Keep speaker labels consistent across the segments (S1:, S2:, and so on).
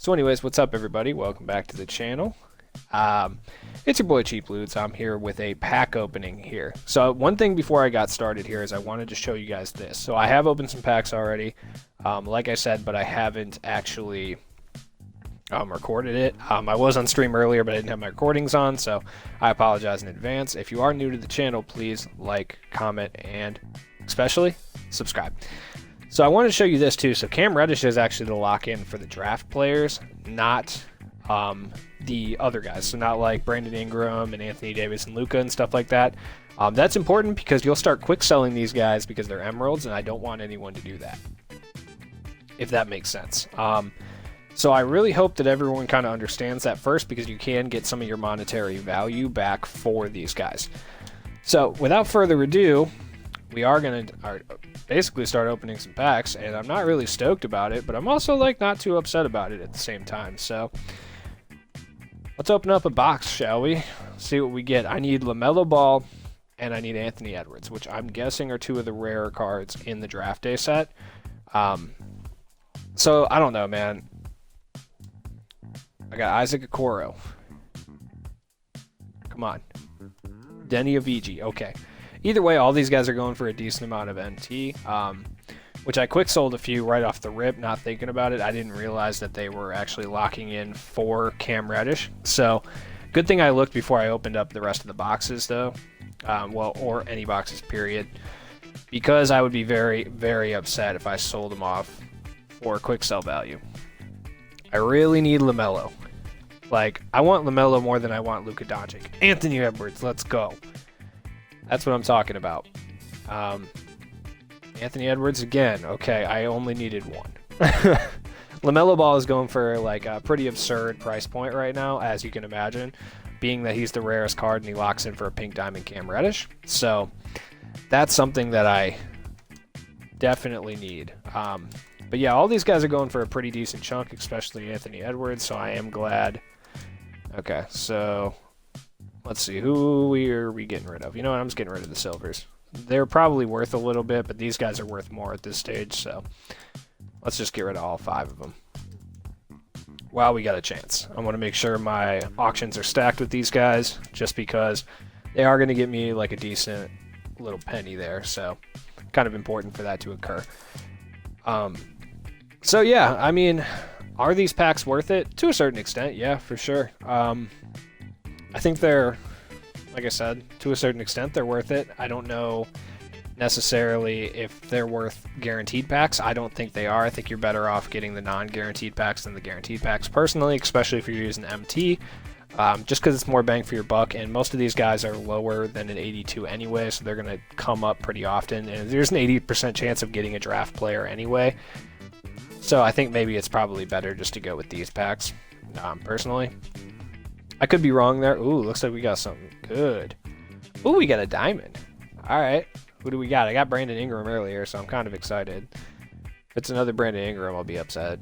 S1: So anyways, what's up everybody? Welcome back to the channel. Um, it's your boy Cheap Loots. I'm here with a pack opening here. So one thing before I got started here is I wanted to show you guys this. So I have opened some packs already, like I said, but I haven't actually recorded it. I was on stream earlier, but I didn't have my recordings on, so I apologize in advance. If you are new to the channel, please like, comment, and especially subscribe. So I wanted to show you this too. So Cam Reddish is actually the lock-in for the draft players, not the other guys. So not like Brandon Ingram and Anthony Davis and Luka and stuff like that. That's important because you'll start quick selling these guys because they're emeralds, and I don't want anyone to do that, if that makes sense. So I really hope that everyone kind of understands that first, because you can get some of your monetary value back for these guys. So without further ado, we are going to basically start opening some packs, and I'm not really stoked about it, but I'm also like not too upset about it at the same time. So let's open up a box, shall we? See what we get. I need LaMelo Ball and I need Anthony Edwards, which I'm guessing are two of the rarer cards in the draft day set. So I don't know, man. I got Isaac Okoro. Come on. Denny Avicii. Okay. Either way, all these guys are going for a decent amount of NT, which I quick sold a few right off the rip, not thinking about it. I didn't realize that they were actually locking in for Cam Reddish. So good thing I looked before I opened up the rest of the boxes, though. Or any boxes, period. Because I would be very, very upset if I sold them off for quick sell value. I really need LaMelo. Like, I want LaMelo more than I want Luka Doncic. Anthony Edwards, let's go. That's what I'm talking about. Anthony Edwards again. Okay, I only needed one. LaMelo Ball is going for like a pretty absurd price point right now, as you can imagine, being that he's the rarest card and he locks in for a pink diamond Cam Reddish. So that's something that I definitely need. But yeah, all these guys are going for a pretty decent chunk, especially Anthony Edwards, so I am glad. Okay, so let's see, who are we getting rid of? You know what, I'm just getting rid of the silvers. They're probably worth a little bit, but these guys are worth more at this stage, so let's just get rid of all 5 of them. While we got a chance. I want to make sure my auctions are stacked with these guys, just because they are going to get me like a decent little penny there, so kind of important for that to occur. So yeah, I mean, are these packs worth it? To a certain extent, yeah, for sure. I think they're, like I said, to a certain extent, they're worth it. I don't know necessarily if they're worth guaranteed packs. I don't think they are. I think you're better off getting the non-guaranteed packs than the guaranteed packs, personally, especially if you're using MT, just because it's more bang for your buck, and most of these guys are lower than an 82 anyway, so they're going to come up pretty often, and there's an 80% chance of getting a draft player anyway. So I think maybe it's probably better just to go with these packs, personally. I could be wrong there. Ooh, looks like we got something good. Ooh, we got a diamond. All right. Who do we got? I got Brandon Ingram earlier, so I'm kind of excited. If it's another Brandon Ingram, I'll be upset.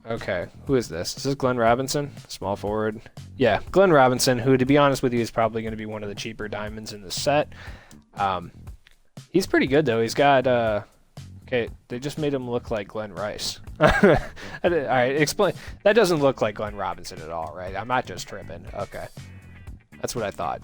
S1: Okay, who is this? Is this Glenn Robinson? Small forward. Yeah, Glenn Robinson, who, to be honest with you, is probably going to be one of the cheaper diamonds in the set. He's pretty good, though. He's got... Okay, they just made him look like Glenn Rice. All right, explain. That doesn't look like Glenn Robinson at all, right? I'm not just tripping. Okay, that's what I thought.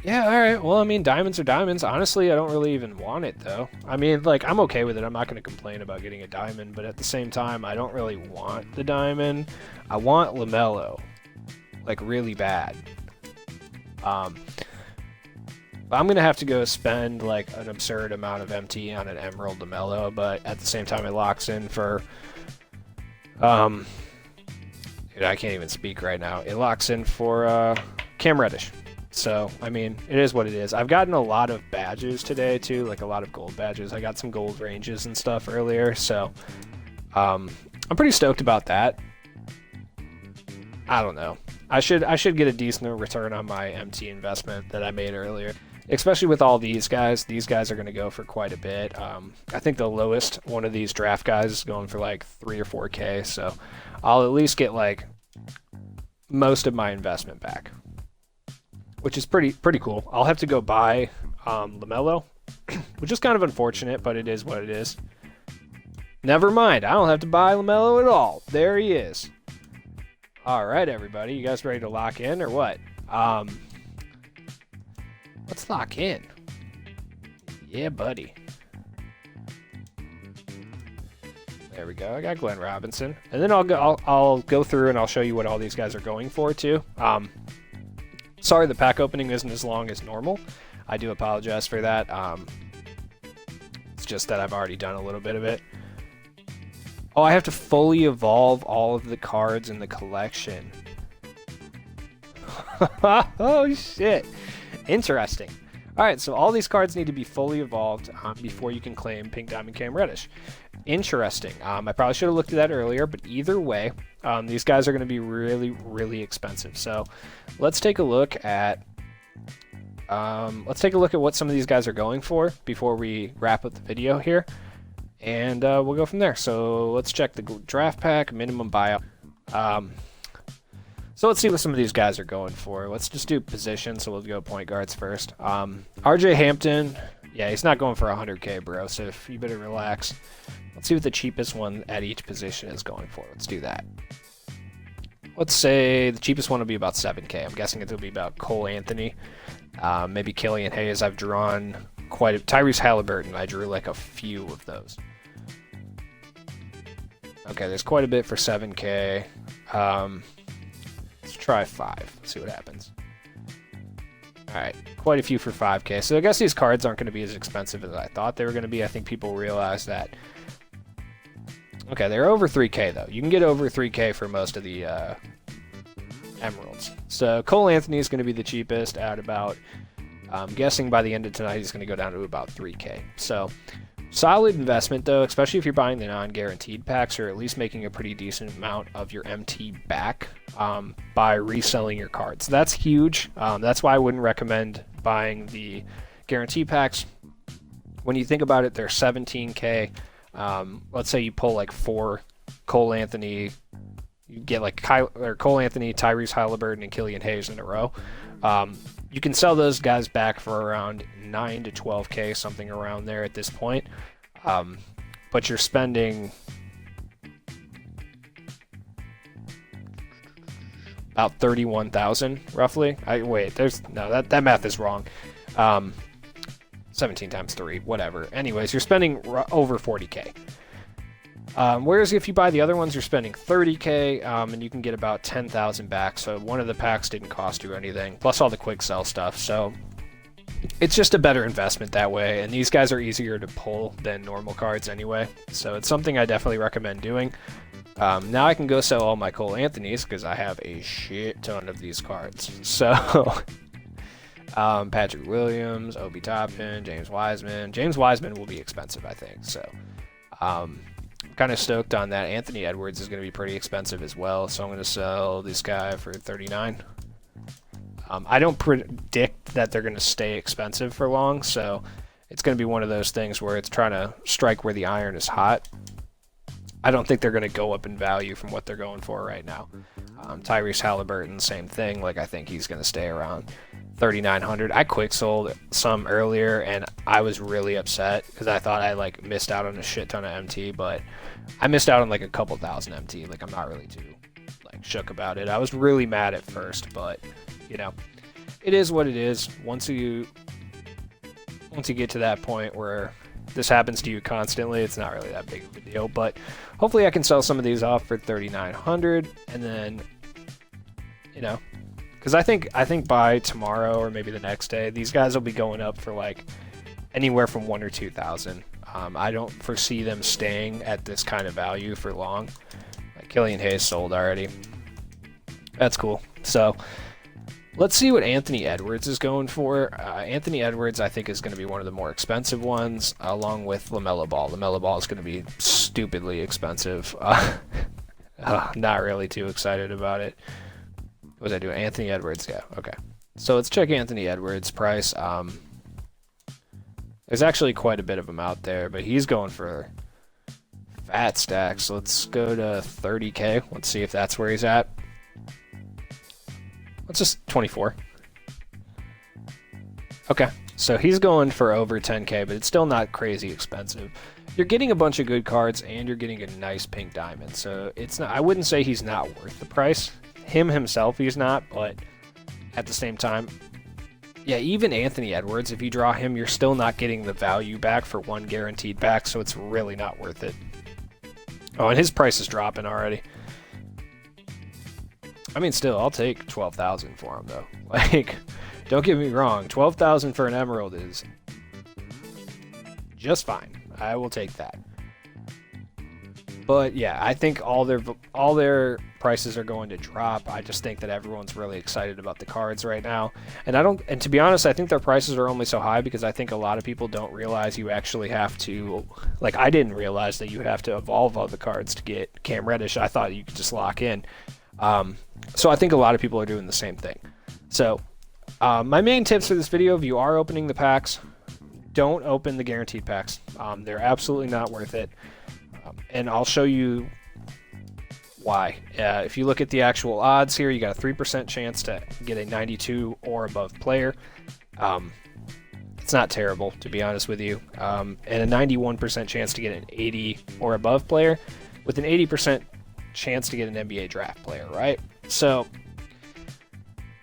S1: Yeah, all right. Well, I mean, diamonds are diamonds. Honestly, I don't really even want it, though. I mean, like, I'm okay with it. I'm not going to complain about getting a diamond, but at the same time, I don't really want the diamond. I want LaMelo, like, really bad. I'm going to have to go spend like an absurd amount of MT on an Emerald LaMelo, but at the same time it locks in for, dude, I can't even speak right now. It locks in for Cam Reddish. So, I mean, it is what it is. I've gotten a lot of badges today too, like a lot of gold badges. I got some gold ranges and stuff earlier, so I'm pretty stoked about that. I don't know. I should get a decent return on my MT investment that I made earlier. Especially with all these guys are going to go for quite a bit. I think the lowest one of these draft guys is going for like 3 or 4K, so I'll at least get like most of my investment back, which is pretty cool. I'll have to go buy LaMelo, which is kind of unfortunate, but it is what it is. Never mind, I don't have to buy LaMelo at all. There he is. All right, everybody, you guys ready to lock in or what? Let's lock in. Yeah, buddy. There we go. I got Glenn Robinson, and then I'll go through and I'll show you what all these guys are going for too. Sorry, the pack opening isn't as long as normal. I do apologize for that. It's just that I've already done a little bit of it. Oh, I have to fully evolve all of the cards in the collection. Oh, shit. Interesting. All right, so all these cards need to be fully evolved before you can claim Pink Diamond Cam Reddish. Interesting. I probably should have looked at that earlier, but either way, these guys are going to be really, really expensive. So let's take a look at what some of these guys are going for before we wrap up the video here. And we'll go from there. So let's check the draft pack, minimum buyout. So let's see what some of these guys are going for. Let's just do position, so we'll go point guards first. RJ Hampton, yeah, he's not going for 100K, bro, so you better relax. Let's see what the cheapest one at each position is going for. Let's do that. Let's say the cheapest one will be about 7K. I'm guessing it'll be about Cole Anthony, maybe Killian Hayes. I've drawn quite a... Tyrese Halliburton, I drew like a few of those. Okay, there's quite a bit for 7K. Let's try 5. See what happens. Alright, quite a few for 5K. So I guess these cards aren't going to be as expensive as I thought they were going to be. I think people realize that. Okay, they're over 3K though. You can get over 3K for most of the emeralds. So Cole Anthony is going to be the cheapest at about, I'm guessing by the end of tonight he's going to go down to about 3K. So solid investment though, especially if you're buying the non-guaranteed packs, or at least making a pretty decent amount of your MT back by reselling your cards. That's huge. That's why I wouldn't recommend buying the guarantee packs. When you think about it, they're 17K. Let's say you pull like 4 Cole Anthony, you get like Cole Anthony, Tyrese Halliburton, and Killian Hayes in a row. You can sell those guys back for around 9 to 12K, something around there at this point. But you're spending about 31,000 roughly. That math is wrong. 17 times 3, whatever. Anyways, you're spending over 40K. Whereas if you buy the other ones, you're spending 30K, and you can get about 10,000 back. So one of the packs didn't cost you anything, plus all the quick sell stuff. So it's just a better investment that way. And these guys are easier to pull than normal cards anyway. So it's something I definitely recommend doing. Now I can go sell all my Cole Anthonys because I have a shit ton of these cards. So Patrick Williams, Obi Toppin, James Wiseman. James Wiseman will be expensive, I think. So kind of stoked on that. Anthony Edwards is going to be pretty expensive as well, so I'm going to sell this guy for 39. I don't predict that they're going to stay expensive for long, so it's going to be one of those things where it's trying to strike where the iron is hot. I don't think they're going to go up in value from what they're going for right now. Tyrese Halliburton, same thing. Like, I think he's going to stay around 3,900. I quick sold some earlier, and I was really upset because I thought I like missed out on a shit ton of MT, but I missed out on like a couple thousand MT. Like, I'm not really too like shook about it. I was really mad at first, but you know, it is what it is. Once you get to that point where this happens to you constantly, it's not really that big of a deal. But hopefully I can sell some of these off for 3,900, and then, you know, because I think by tomorrow or maybe the next day, these guys will be going up for like anywhere from 1,000 or 2,000. I don't foresee them staying at this kind of value for long. Like Killian Hayes sold already. That's cool. So let's see what Anthony Edwards is going for. Anthony Edwards, I think, is going to be one of the more expensive ones, along with LaMelo Ball. LaMelo Ball is going to be stupidly expensive. Not really too excited about it. What was I doing? Anthony Edwards, yeah, okay. So let's check Anthony Edwards' price. There's actually quite a bit of them out there, but he's going for fat stacks. Let's go to 30K. Let's see if that's where he's at. Let's just 24. Okay, so he's going for over 10K, but it's still not crazy expensive. you're getting a bunch of good cards and you're getting a nice pink diamond. So it's not, I wouldn't say he's not worth the price. Him himself, he's not, but at the same time, yeah, even Anthony Edwards, if you draw him, you're still not getting the value back for one guaranteed back, so it's really not worth it. Oh, and his price is dropping already. I mean, still, I'll take 12,000 for him, though. Like, don't get me wrong, 12,000 for an emerald is just fine. I will take that. But yeah, I think all their prices are going to drop. I just think that everyone's really excited about the cards right now. And to be honest, I think their prices are only so high because I think a lot of people don't realize you actually have to, like, I didn't realize that you have to evolve all the cards to get Cam Reddish. I thought you could just lock in. So I think a lot of people are doing the same thing. So my main tips for this video, if you are opening the packs, don't open the guaranteed packs. They're absolutely not worth it. And I'll show you why. If you look at the actual odds here, you got a 3% chance to get a 92 or above player. It's not terrible, to be honest with you. And a 91% chance to get an 80 or above player, with an 80% chance to get an NBA draft player, right? So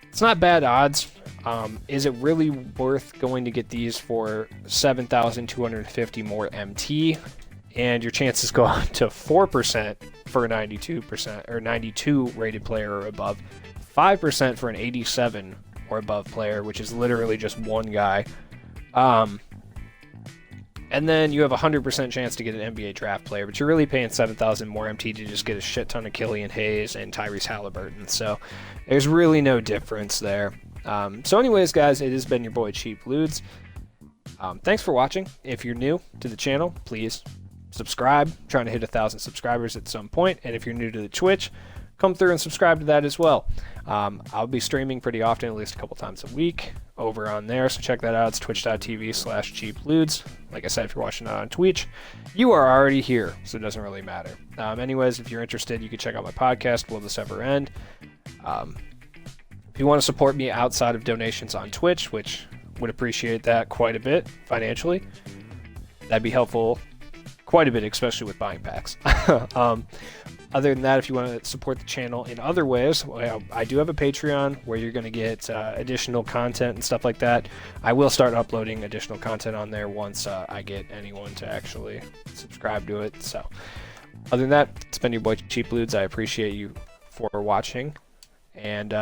S1: it's not bad odds. Is it really worth going to get these for 7,250 more MT? And your chances go up to 4% for a 92% or 92 rated player or above, 5% for an 87 or above player, which is literally just one guy. And then you have a 100% chance to get an NBA draft player, but you're really paying 7,000 more MT to just get a shit ton of Killian Hayes and Tyrese Halliburton. So there's really no difference there. So anyways, guys, it has been your boy Cheap Ludes. Thanks for watching. If you're new to the channel, please subscribe. I'm trying to hit 1,000 subscribers at some point. And if you're new to the Twitch, come through and subscribe to that as well. I'll be streaming pretty often, at least a couple times a week over on there, so check that out. It's twitch.tv/cheapludes. Like I said, if you're watching it on Twitch, you are already here, so it doesn't really matter. Anyways, if you're interested, you can check out my podcast, Will This Ever End? If you want to support me outside of donations on Twitch, which would appreciate that quite a bit financially, that'd be helpful quite a bit, especially with buying packs. Other than that, if you want to support the channel in other ways, well, I do have a Patreon where you're going to get additional content and stuff like that. I will start uploading additional content on there once I get anyone to actually subscribe to it. So other than that, it's been your boy Cheap Ludes. I appreciate you for watching, and